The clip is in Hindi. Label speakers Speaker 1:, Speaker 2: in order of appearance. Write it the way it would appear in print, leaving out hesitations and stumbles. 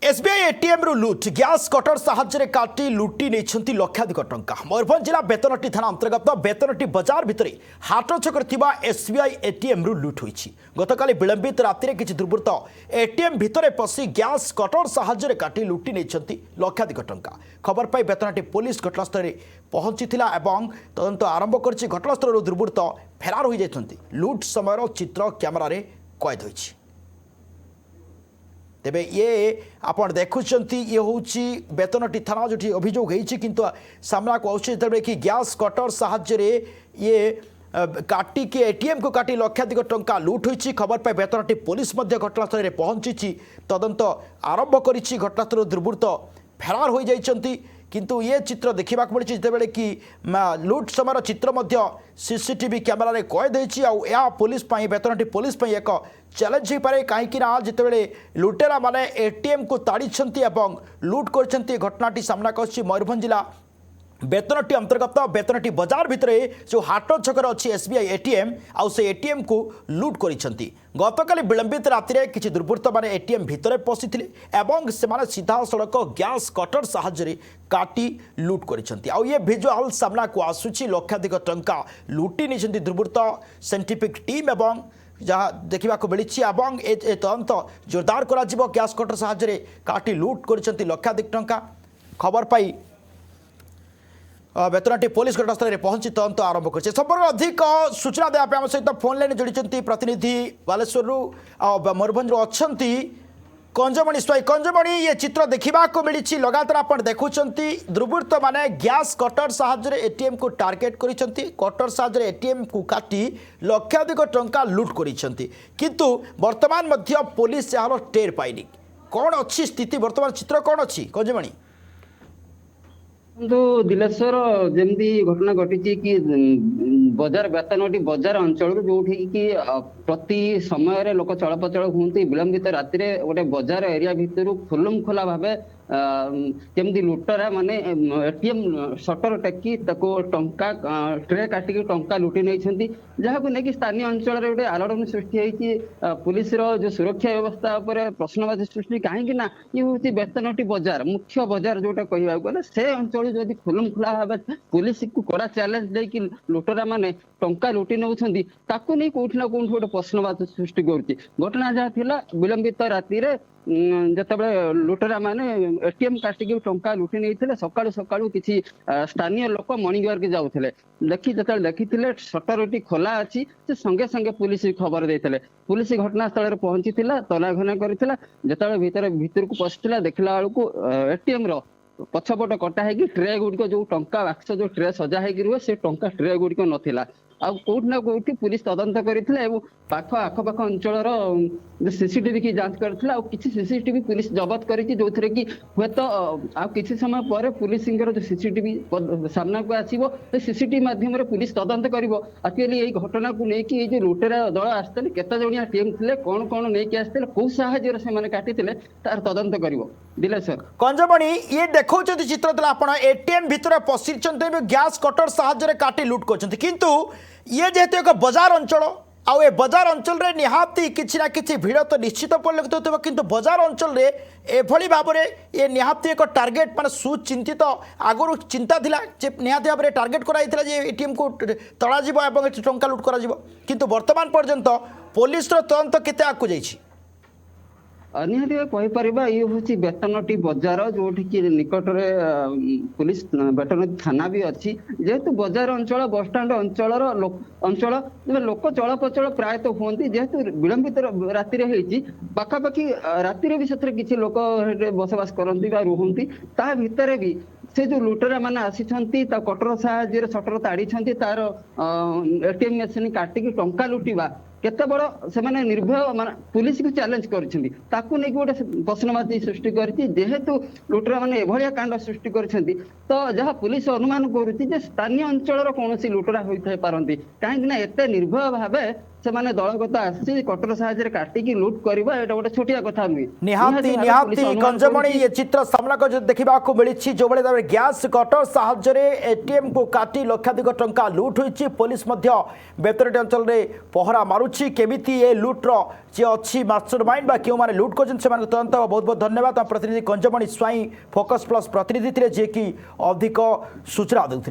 Speaker 1: एसबीआई एटीएम रु लुट ग्यास कटर साहाय्य काटी लुटी नहीं लक्षाधिक टंका मयूरभंज जिला बेतनटी थाना अंतर्गत बेतनटी बजार भितर हाट छक एसबीआई एटीएम रु लुट होती गतकाली विलंबित राति किसी दुर्वृत्त एटीएम भितर पशि ग्यास कटर साहाय्य काटी लुटी नहीं लक्षाधिक टंका खबर पाई बेतनटी पुलिस घटनास्थल में पहुंची तदंत आरंभ कर घटनास्थल दुर्वृत्त फेरार हो जाती लुट समय चित्र क्यामेरार कैद होती तेबे ये आपण देखुंत ये हूँ बेतनटी थाना जो अभियोग होती किंतु सामना को आते कि गैस कटर साहाय्य ये काटिकी एटीएम को काटी लक्षाधिक टंका लुट होती खबर पाई बेतनटी पुलिस घटनास्थल में पहुंची तदंत आरंभ कर घटनास्थल दुर्वृत्त फेरार हो जाती किंतु ये चित्र देखा मिली जितेबाला कि लुट समय चित्र सीसीटीवी कैमेरा कैद होती पुलिस बेतनटी पुलिस एक चैलेंज हो पाए कहीं जितेबाला लुटेरा माने एटीएम को ताड़ी लुट कर घटनाटी सामना कर मयूरभंज जिला बेतनटी अंतर्गत बेतनटी बजार भितर जो हाट छकर अच्छी एसबीआई एटीएम आउ से एटीएम को लुट करिसेंती गतकाली विलंबित राति में किसी दुर्वृत्त माने एटीएम भितर पशिथिले एवं से सीधा सड़क गैस कटर साहाय्य काटी लुट करिसेंती आउ ये विजुअल सामना को आसुची लक्षाधिक टंका लुटी नहीं दुर्वृत्त साइंटिफिक टीम एवं जहाँ देखा मिली तदंत जोरदार कर गैस कटर साहाय्य काटी लुट कर लक्षाधिक टंका खबर पाई बेतनटी पुलिस घटनास्थल में पहुंची तदंत आरंभ कर संपर्क अधिक सूचना देवाई आम सहित फोन लाइन जोड़ी प्रतिनिधि बालेश्वर मयूरभंज अच्छा कंजमणि स्वाई कंजमणि ये चित्र देखा मिली लगातार आप देखुं दुर्वृत्त माने गैस कटर साहाय्य एटीएम को टार्गेट कटर साहाय्य एटीएम को काटी लक्षाधिक टंका लुट किंतु वर्तमान पुलिस यार टेर पाइनी कौन अच्छी स्थिति वर्तमान चित्र कौन अच्छी कंजमणि
Speaker 2: तो दिलेश्वर जमी घटना घटी कि बजार बेतनटी बजार अंचल जो कि प्रति समय लोक चलप्रचल हूँ विलंबित राति गोटे बजार एरिया भितर खुलम खोला भाव केमती लुटरा माने एटीएम सटर टेकी टंका ट्रे काटिक टंका लुटि नहीं जहाँ नहीं स्थानीय अंचल गोटे आलोड़न सृष्टि होती पुलिस जो सुरक्षा व्यवस्था पर प्रश्नवाची सृष्टि कहीं ये हूँ बेतनटी बजार मुख्य बजार जोटा कहवा गले से अंचल जदि खुलम खुला भाव पुलिस को कड़ा चैलेंज देकी लुटरा माने टंका लुटि नौ नहीं कौटि ना कौट गोटे प्रश्नवाची सृष्टि कर घटना जहाँ थिला विलंबित राति जिते लुटेरा माने एटीएम काटिक टंका लुटि नहीं सकाळु सकाळु किसी स्थानीय लोक मॉर्निंग वॉक जाऊे देखी जो देखी सटर खोला अच्छी से संगे संगे पुलिस खबर देते पुलिस घटनास्थल में पहुंची तलाघना करता जो भीतर को पशिला देखला बेलू एटीएम पछपट कटा है ट्रे गुड़िक जो टंका बाक्स जो ट्रे सजा रुहे से टंका ट्रे गुड़िक नाला कौट ना कौट पुलिस तदंत करथिले पाख आखपाख अंचल सीसीटीवी की जांच करथिला किसी सीसीटीवी पुलिस जबत करिछि जो थरे कि हुए तो आ किसी समय पर पुलिस जो सीसीटीवी सामना को आसीबो तो सीसीटीवी माध्यम रे पुलिस तदंत करिवो एक्चुअली एई घटना को लेकी ए जे लुटेरा दल आस्ते केते जणिया टीम थिले कोन कोन लेकी आस्ते को सहाय्य से माने काटिथिले तार तदंत करिवो दिलेश्वर
Speaker 1: कंजमणि ये देखौछथि चित्र आपण एटीएम भितर पसिछन्ते गैस कटर साहाय्य काटी लुट करछन्ते किंतु ये जेहेतु एक बजार अंचल आउ ए बजार अंचल रे निहाती किछि ना किछि भीड़ तो निश्चित परिलक्षित होता किंतु बजार अंचल रे एभली भाव में ये निहाती एक टार्गेट मान सुचिंतित आगुरी चिंता थिला जे निहाती भाव में टार्गेट कराइथिला जे एटीएम को तड़ा जिवो एवं टंका लुट करा जिवो किंतु वर्तमान पर्यंत पुलिस रो तदंत केते आकु जाइछि
Speaker 2: निहाती कहीपर ये हूँ बेतनटी बजार जो निकट में पुलिस बेतनटी थाना भी अच्छी जेहेतु बजार अंचल बसस्टाण्ड अंचल अंचल लोक चलप्रचल प्रायतः हूँ जेहेतु विलंबित राति पाखापाखि राति भी से किसी लोक बसवास करती रुहति ता भितर भी से जो लुटेरा मैंने आसी कटर साहाय्य सटर ताड़ी तार एटीएम मेसीन काटिक टंका लुटिबा केते बड़ से निर्भय मान पुलिस को चैलेंज करछन्ती ताकू नै गोटे प्रश्नवाची सृष्टि करछि जेहेतु लुटेरा माने एभलिया कांड सृष्टि करछन्ती तो जहाँ पुलिस अनुमान करुछि जे स्थानीय अंचल कोनोसी लुटेरा होई थाई पारंती काहेकि ना एते निर्भय भाबे ସେମାନେ ଦଳଗତ ଆସିଛି କଟର ସାହାଯ୍ୟରେ କାଟିକି ଲୁଟ୍ କରିବା ଏଇଟା ଗୋଟେ ଛୋଟିଆ କଥା ନୁହେଁ।
Speaker 1: ନିହାତି
Speaker 2: ଭାବେ
Speaker 1: ନିହାତି
Speaker 2: ପୁଲିସ ଅନୁମାନ
Speaker 1: ଗଞ୍ଜମଣି
Speaker 2: କରୁଛି।
Speaker 1: ଏ ଚିତ୍ର ସାମ୍ନାକୁ ଦେଖିବାକୁ ମିଳିଛି ଯୋଉଭଳି ଭାବରେ ଗ୍ୟାସ୍ କଟର ସାହାଯ୍ୟରେ ଏଟିଏମ୍ କୁ କାଟି ଲକ୍ଷାଧିକ ଟଙ୍କା ଲୁଟ୍ ହୋଇଛି। ପୋଲିସ ମଧ୍ୟ ବେତନଟି ଅଞ୍ଚଳରେ ପହରା ମାରୁଛି କେମିତି ଏ ଲୁଟ୍ର ଯେ ଅଛି ମାଷ୍ଟର ମାଇଣ୍ଡ ବା କେଉଁମାନେ ଲୁଟ୍ କରିଛନ୍ତି ସେମାନଙ୍କୁ ତଦନ୍ତ ହେବା। ବହୁତ ବହୁତ ଧନ୍ୟବାଦ। ଆମ ପ୍ରତିନିଧି ଗଞ୍ଜମଣି ସ୍ୱାଇଁ ଫୋକସ୍ ପ୍ଲସ୍ ପ୍ରତିନିଧି ଥିଲେ ଯିଏକି ଅଧିକ ସୂଚନା ଦେଉଥିଲେ।